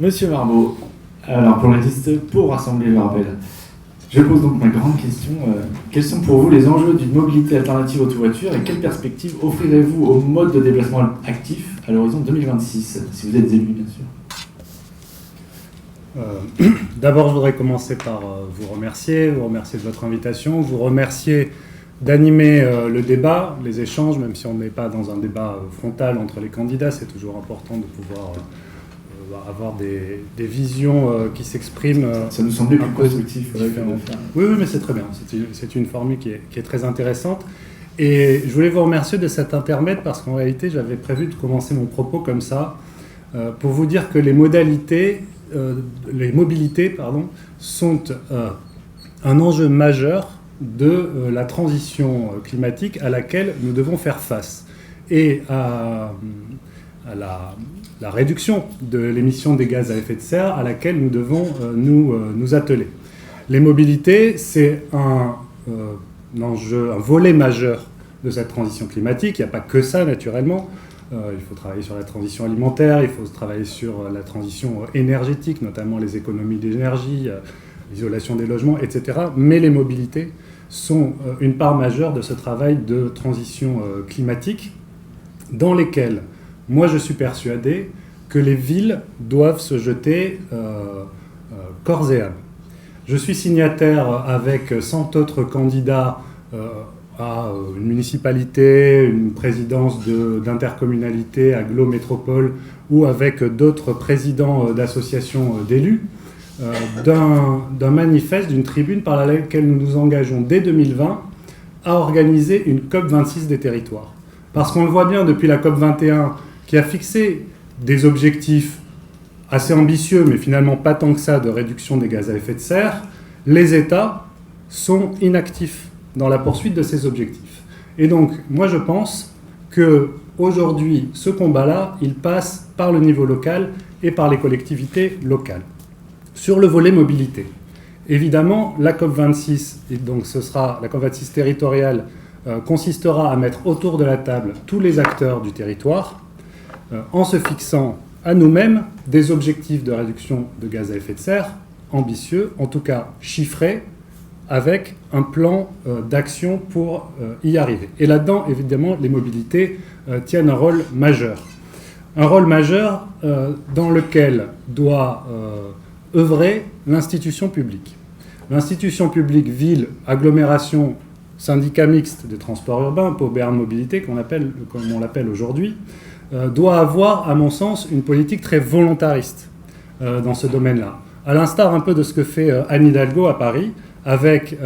Monsieur Marbeau, alors pour la liste pour rassembler le rappel, je pose donc ma grande question. Quels sont pour vous les enjeux d'une mobilité alternative auto-voiture et quelles perspectives offrirez-vous au mode de déplacement actif à l'horizon 2026, si vous êtes élu bien sûr? D'abord, je voudrais commencer par vous remercier de votre invitation, vous remercier d'animer le débat, les échanges, même si on n'est pas dans un débat frontal entre les candidats, c'est toujours important de pouvoir avoir des visions qui s'expriment. Ça nous semblait plus constructif. Oui, mais c'est très bien. C'est une formule qui est très intéressante. Et je voulais vous remercier de cet intermède parce qu'en réalité, j'avais prévu de commencer mon propos comme ça, pour vous dire que les mobilités, sont un enjeu majeur de la transition climatique à laquelle nous devons faire face et à la réduction de l'émission des gaz à effet de serre à laquelle nous devons nous atteler. Les mobilités, c'est un volet majeur de cette transition climatique. Il n'y a pas que ça, naturellement. Il faut travailler sur la transition alimentaire, il faut travailler sur la transition énergétique, notamment les économies d'énergie, l'isolation des logements, etc. Mais les mobilités sont une part majeure de ce travail de transition climatique dans lesquelles, moi je suis persuadé que les villes doivent se jeter corps et âme. Je suis signataire avec 100 autres candidats à une municipalité, une présidence d'intercommunalité, aglo-métropole, ou avec d'autres présidents d'associations d'élus, d'un manifeste, d'une tribune par laquelle nous nous engageons dès 2020 à organiser une COP26 des territoires. Parce qu'on le voit bien depuis la COP21, qui a fixé des objectifs assez ambitieux, mais finalement pas tant que ça, de réduction des gaz à effet de serre, les États sont inactifs dans la poursuite de ces objectifs. Et donc, moi je pense qu'aujourd'hui, ce combat-là, il passe par le niveau local et par les collectivités locales. Sur le volet mobilité, évidemment, la COP26, et donc ce sera la COP26 territoriale, consistera à mettre autour de la table tous les acteurs du territoire, en se fixant à nous-mêmes des objectifs de réduction de gaz à effet de serre ambitieux, en tout cas chiffrés, avec un plan d'action pour y arriver. Et là-dedans, évidemment, les mobilités tiennent un rôle majeur. Un rôle majeur dans lequel doit œuvrer l'institution publique. L'institution publique, ville, agglomération, syndicat mixte des transports urbains, POBERN Mobilité, comme on l'appelle aujourd'hui, doit avoir, à mon sens, une politique très volontariste dans ce domaine-là. À l'instar un peu de ce que fait Anne Hidalgo à Paris, avec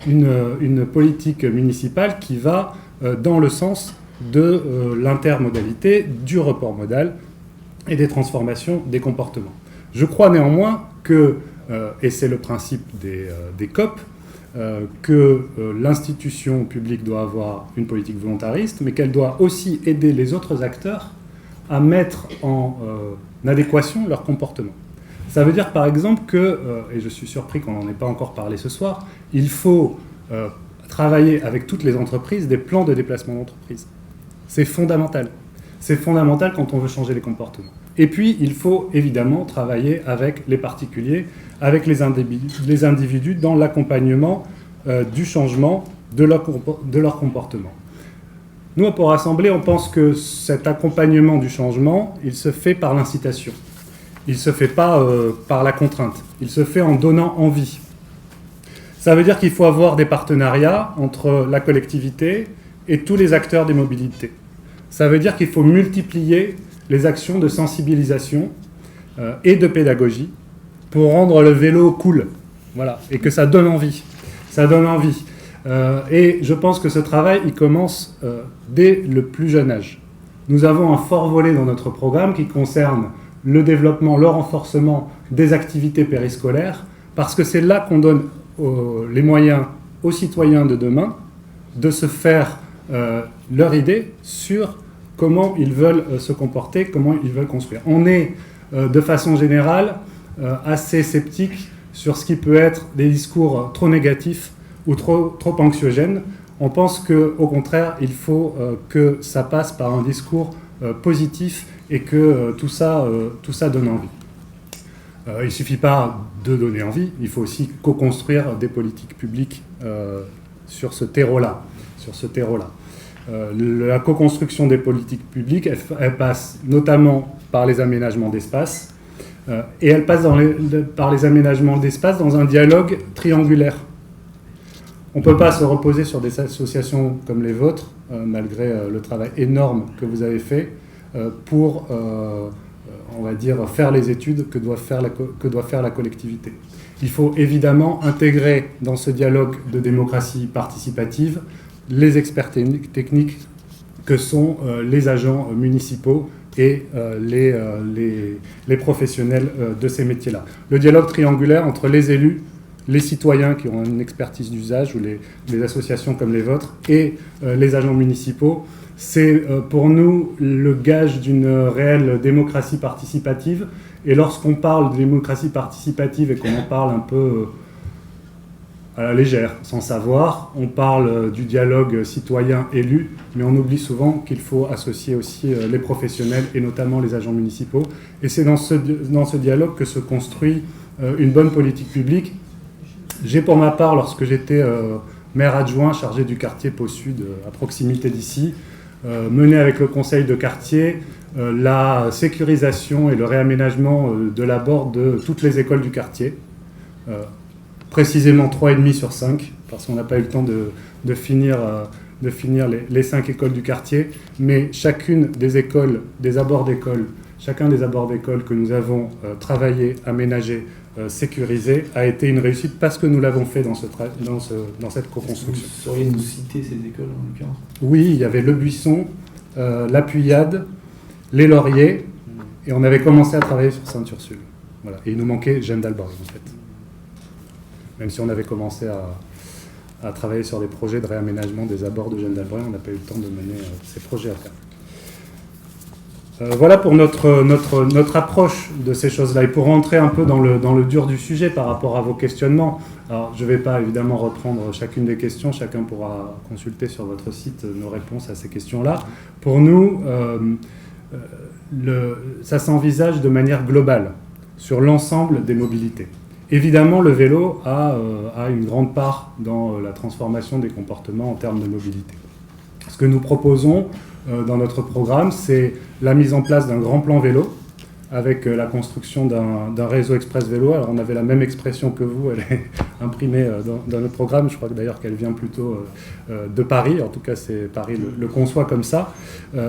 une politique municipale qui va dans le sens de l'intermodalité, du report modal et des transformations des comportements. Je crois néanmoins que, et c'est le principe des COP, que l'institution publique doit avoir une politique volontariste, mais qu'elle doit aussi aider les autres acteurs à mettre en adéquation leur comportement. Ça veut dire par exemple que, et je suis surpris qu'on n'en ait pas encore parlé ce soir, il faut travailler avec toutes les entreprises des plans de déplacement d'entreprise. C'est fondamental. C'est fondamental quand on veut changer les comportements. Et puis, il faut évidemment travailler avec les particuliers, avec les individus dans l'accompagnement du changement de leur comportement. Nous, pour Assemblée, on pense que cet accompagnement du changement, il se fait par l'incitation. Il ne se fait pas par la contrainte. Il se fait en donnant envie. Ça veut dire qu'il faut avoir des partenariats entre la collectivité et tous les acteurs des mobilités. Ça veut dire qu'il faut multiplier les actions de sensibilisation et de pédagogie pour rendre le vélo cool. Voilà, et que ça donne envie. Ça donne envie. Et je pense que ce travail, il commence dès le plus jeune âge. Nous avons un fort volet dans notre programme qui concerne le développement, le renforcement des activités périscolaires, parce que c'est là qu'on donne les moyens aux citoyens de demain de se faire leur idée sur comment ils veulent se comporter, comment ils veulent construire. On est, de façon générale, assez sceptique sur ce qui peut être des discours trop négatifs ou trop anxiogènes. On pense qu'au contraire, il faut que ça passe par un discours positif et que tout ça donne envie. Il ne suffit pas de donner envie, il faut aussi co-construire des politiques publiques sur ce terreau-là. La co-construction des politiques publiques, elle passe notamment par les aménagements d'espace, et elle passe par les aménagements d'espace dans un dialogue triangulaire. On ne peut pas se reposer sur des associations comme les vôtres, malgré le travail énorme que vous avez fait, pour, on va dire, faire les études que doit faire la collectivité. Il faut évidemment intégrer dans ce dialogue de démocratie participative les experts techniques que sont les agents municipaux et les professionnels de ces métiers-là. Le dialogue triangulaire entre les élus, les citoyens qui ont une expertise d'usage ou les associations comme les vôtres et les agents municipaux, c'est pour nous le gage d'une réelle démocratie participative. Et lorsqu'on parle de démocratie participative et qu'on en parle un peu à la légère, sans savoir, on parle du dialogue citoyen-élu, mais on oublie souvent qu'il faut associer aussi les professionnels et notamment les agents municipaux. Et c'est dans ce dialogue que se construit une bonne politique publique. J'ai pour ma part, lorsque j'étais maire adjoint chargé du quartier Pau Sud, à proximité d'ici, mené avec le conseil de quartier la sécurisation et le réaménagement de l'abord de toutes les écoles du quartier, précisément 3,5 sur 5, parce qu'on n'a pas eu le temps de finir les 5 écoles du quartier, mais chacune des écoles, chacun des abords d'école que nous avons travaillé, aménagé, sécurisé, a été une réussite parce que nous l'avons fait dans cette co-construction. Vous sauriez nous citer ces écoles en l'occurrence ? Oui, il y avait Le Buisson, La Puyade, Les Lauriers, et on avait commencé à travailler sur Sainte-Ursule. Voilà. Et il nous manquait Jeanne d'Albret, en fait. Même si on avait commencé à travailler sur des projets de réaménagement des abords de Jeanne d'Albret, on n'a pas eu le temps de mener ces projets à terme. Voilà pour notre approche de ces choses-là. Et pour rentrer un peu dans le dur du sujet par rapport à vos questionnements, alors je ne vais pas évidemment reprendre chacune des questions, chacun pourra consulter sur votre site nos réponses à ces questions-là. Pour nous, ça s'envisage de manière globale, sur l'ensemble des mobilités. Évidemment, le vélo a une grande part dans la transformation des comportements en termes de mobilité. Ce que nous proposons dans notre programme, c'est la mise en place d'un grand plan vélo avec la construction d'un réseau express vélo. Alors on avait la même expression que vous, elle est imprimée dans notre programme. Je crois d'ailleurs qu'elle vient plutôt de Paris. En tout cas, c'est Paris le conçoit comme ça.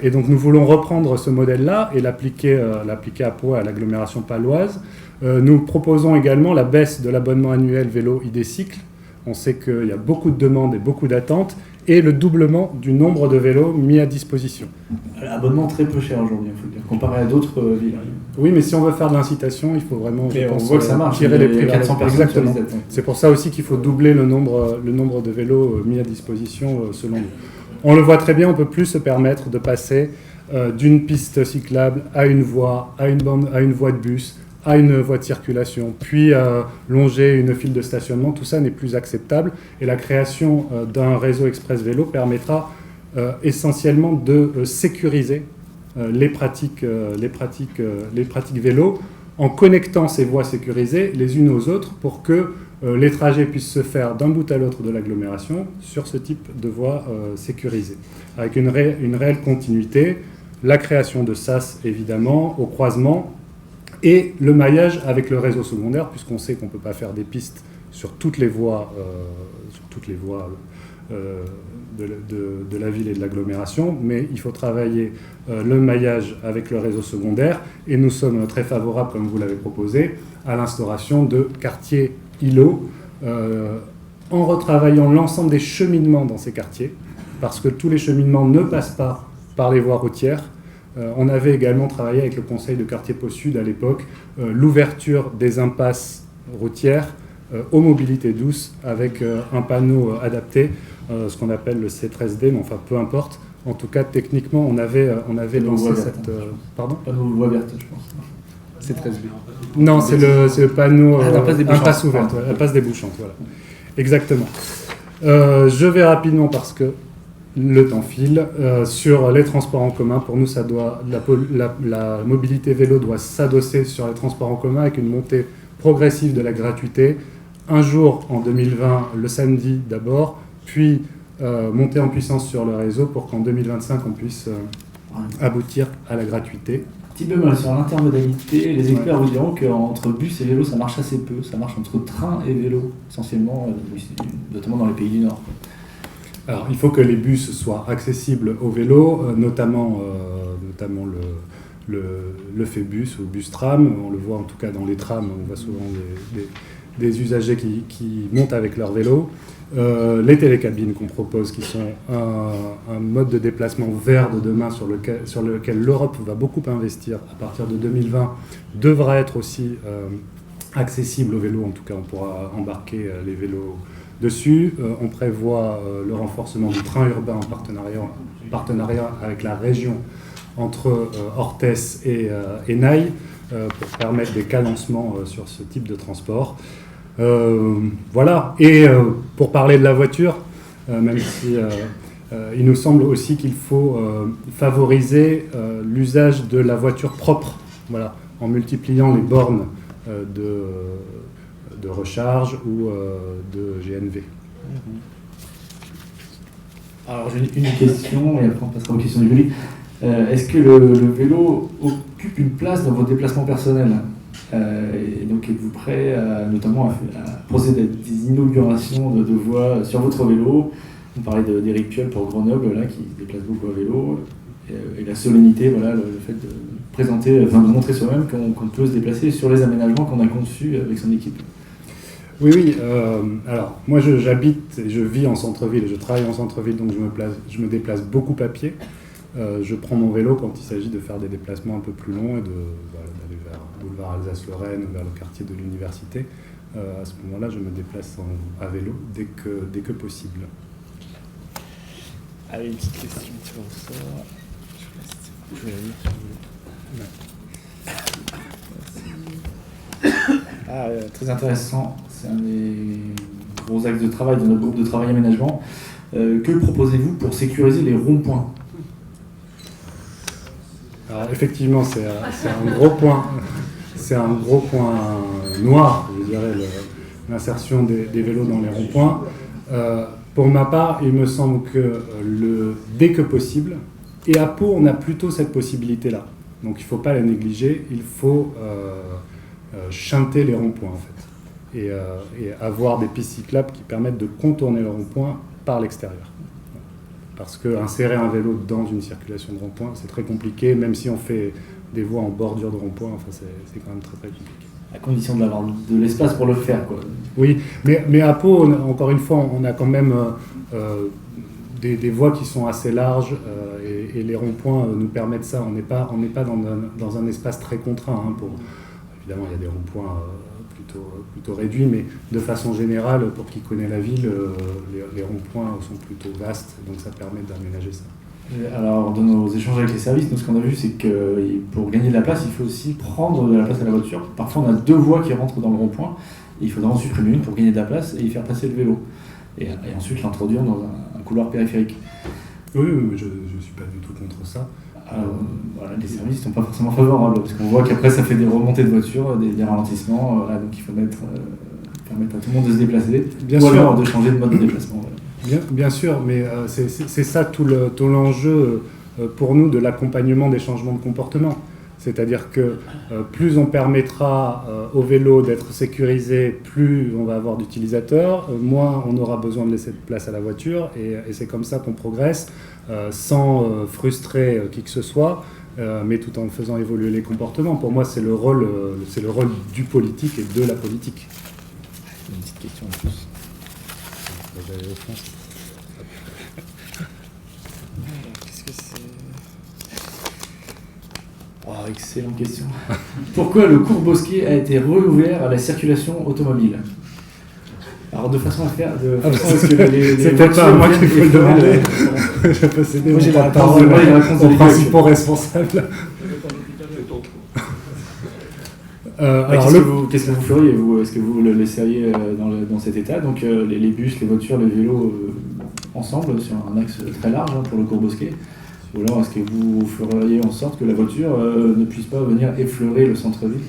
Et donc nous voulons reprendre ce modèle-là et l'appliquer à Pau, à l'agglomération paloise. Nous proposons également la baisse de l'abonnement annuel vélo ID-Cycle. On sait qu'il y a beaucoup de demandes et beaucoup d'attentes, et le doublement du nombre de vélos mis à disposition. Abonnement très peu cher aujourd'hui, il faut le dire, comparé à d'autres villes. Oui, mais si on veut faire de l'incitation, il faut vraiment on voit que ça marche, tirer les prix. 400 personnes. Exactement. C'est pour ça aussi qu'il faut doubler le nombre de vélos mis à disposition selon nous. On le voit très bien, on ne peut plus se permettre de passer d'une piste cyclable à une voie, à une voie de bus, à une voie de circulation, puis longer une file de stationnement. Tout ça n'est plus acceptable, et la création d'un réseau express vélo permettra essentiellement de sécuriser les pratiques vélo en connectant ces voies sécurisées les unes aux autres pour que les trajets puissent se faire d'un bout à l'autre de l'agglomération sur ce type de voies sécurisées, avec une réelle continuité, la création de sas évidemment au croisement, et le maillage avec le réseau secondaire, puisqu'on sait qu'on ne peut pas faire des pistes sur toutes les voies, de la ville et de l'agglomération, mais il faut travailler le maillage avec le réseau secondaire, et nous sommes très favorables, comme vous l'avez proposé, à l'instauration de quartiers îlots, en retravaillant l'ensemble des cheminements dans ces quartiers, parce que tous les cheminements ne passent pas par les voies routières. On avait également travaillé avec le conseil de quartier Pau Sud à l'époque, l'ouverture des impasses routières aux mobilités douces avec un panneau adapté, ce qu'on appelle le C13D, mais enfin peu importe. En tout cas, techniquement, on avait lancé cette... Pardon ? Panneau voie verte, je pense. C13B. Non, c'est le panneau impasse ouverte, impasse débouchante, voilà. Exactement. Je vais rapidement parce que le temps file. Sur les transports en commun, pour nous, la mobilité vélo doit s'adosser sur les transports en commun avec une montée progressive de la gratuité. Un jour en 2020, le samedi d'abord, puis monter en puissance sur le réseau pour qu'en 2025, on puisse aboutir à la gratuité. Petit bémol sur l'intermodalité, les experts vous diront qu'entre bus et vélo, ça marche assez peu. Ça marche entre train et vélo, essentiellement, notamment dans les pays du Nord. Alors, il faut que les bus soient accessibles au vélo, notamment le Phébus ou bus-tram. On le voit en tout cas dans les trams, on voit souvent des usagers qui montent avec leur vélo. Les télécabines qu'on propose, qui sont un mode de déplacement vert de demain sur lequel l'Europe va beaucoup investir à partir de 2020, devra être aussi accessible aux vélos. En tout cas, on pourra embarquer les vélos dessus. On prévoit le renforcement du train urbain en partenariat avec la région entre Orthès et Naï pour permettre des cadencements sur ce type de transport. Voilà. Et pour parler de la voiture, même si il nous semble aussi qu'il faut favoriser l'usage de la voiture propre, voilà, en multipliant les bornes de recharge ou de GNV. Alors j'ai une question, et après on passera aux questions du Julie. Est-ce que le vélo occupe une place dans vos déplacements personnels ? Et donc êtes-vous prêt notamment à procéder à des inaugurations de voies sur votre vélo ? On parlait d'Éric Piolle pour Grenoble, là, qui se déplace beaucoup à vélo. Et la solennité, voilà, le fait de présenter, enfin de montrer soi-même qu'on peut se déplacer sur les aménagements qu'on a conçus avec son équipe. Oui. Alors, moi, j'habite et je vis en centre-ville et je travaille en centre-ville, donc je me déplace beaucoup à pied. Je prends mon vélo quand il s'agit de faire des déplacements un peu plus longs et d'aller vers boulevard Alsace-Lorraine ou vers le quartier de l'université. À ce moment-là, je me déplace à vélo dès que possible. Allez, une petite question sur ça. Je vais la lire. Très intéressant. C'est un des gros axes de travail de notre groupe de travail aménagement. Que proposez-vous pour sécuriser les ronds-points ? Alors, effectivement, c'est un gros point. C'est un gros point noir, je dirais, l'insertion des vélos dans les ronds-points. Pour ma part, il me semble que dès que possible, et à Pau, on a plutôt cette possibilité-là. Donc il ne faut pas la négliger, il faut chanter les ronds-points en fait. Et avoir des pistes cyclables qui permettent de contourner le rond-point par l'extérieur. Parce qu'insérer un vélo dans une circulation de rond-point, c'est très compliqué, même si on fait des voies en bordure de rond-point, enfin, c'est quand même très très compliqué. À condition d'avoir de l'espace pour le faire, quoi. Oui, mais à Pau, encore une fois, on a quand même des voies qui sont assez larges et les ronds-points nous permettent ça. On n'est pas dans un espace très contraint. Évidemment, il y a des ronds-points plutôt réduits, mais de façon générale, pour qui connaît la ville, les ronds-points sont plutôt vastes, donc ça permet d'aménager ça. Alors, dans nos échanges avec les services, nous, ce qu'on a vu, c'est que pour gagner de la place, il faut aussi prendre de la place à la voiture. Parfois, on a deux voies qui rentrent dans le rond-point, et il faudra en supprimer une pour gagner de la place et y faire passer le vélo. Et ensuite l'introduire dans un couloir périphérique. Oui, mais je ne suis pas du tout contre ça. Voilà, les services ne sont pas forcément favorables, parce qu'on voit qu'après, ça fait des remontées de voitures, des ralentissements, voilà, donc il faut permettre à tout le monde de se déplacer, alors de changer de mode de déplacement. Voilà. Bien sûr, mais c'est ça tout l'enjeu pour nous de l'accompagnement des changements de comportement. C'est-à-dire que plus on permettra au vélo d'être sécurisé, plus on va avoir d'utilisateurs, moins on aura besoin de laisser de place à la voiture, et c'est comme ça qu'on progresse, sans frustrer qui que ce soit, mais tout en faisant évoluer les comportements. Pour moi, c'est le rôle du politique et de la politique. Une petite question en plus. Qu'est-ce que c'est ? Oh, excellente question. Pourquoi le cours Bosquet a été rouvert à la circulation automobile ? Alors, de façon à ce que les c'est peut-être pas à moi qu'il faut le demander. Je vais pas céder la parole aux principaux responsables. Qu'est-ce que vous feriez, vous ? Est-ce que vous le laisseriez dans cet état ? Donc les bus, les voitures, les vélos ensemble sur un axe très large pour le cours Bosquet? Ou alors est-ce que vous feriez en sorte que la voiture ne puisse pas venir effleurer le centre-ville?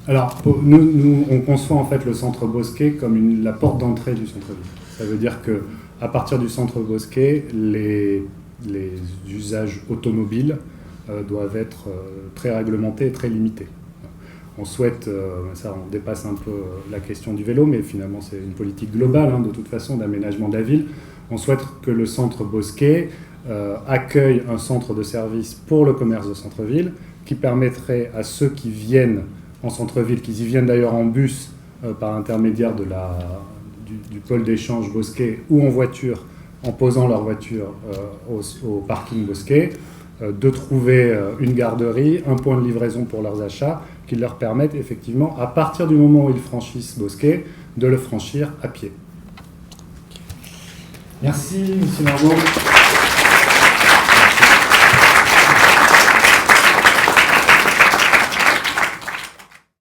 Alors, nous, on conçoit en fait le centre Bosquet comme la porte d'entrée du centre-ville. Ça veut dire qu'à partir du centre Bosquet, les usages automobiles doivent être très réglementés et très limités. On souhaite, ça on dépasse un peu la question du vélo, mais finalement c'est une politique globale de toute façon d'aménagement de la ville. On souhaite que le centre Bosquet accueille un centre de service pour le commerce de centre-ville qui permettrait à ceux qui viennent en centre-ville, qui y viennent d'ailleurs en bus par intermédiaire du pôle d'échange Bosquet ou en voiture, en posant leur voiture au parking Bosquet, de trouver une garderie, un point de livraison pour leurs achats qui leur permettent effectivement, à partir du moment où ils franchissent Bosquet, de le franchir à pied. Merci, M. Margot.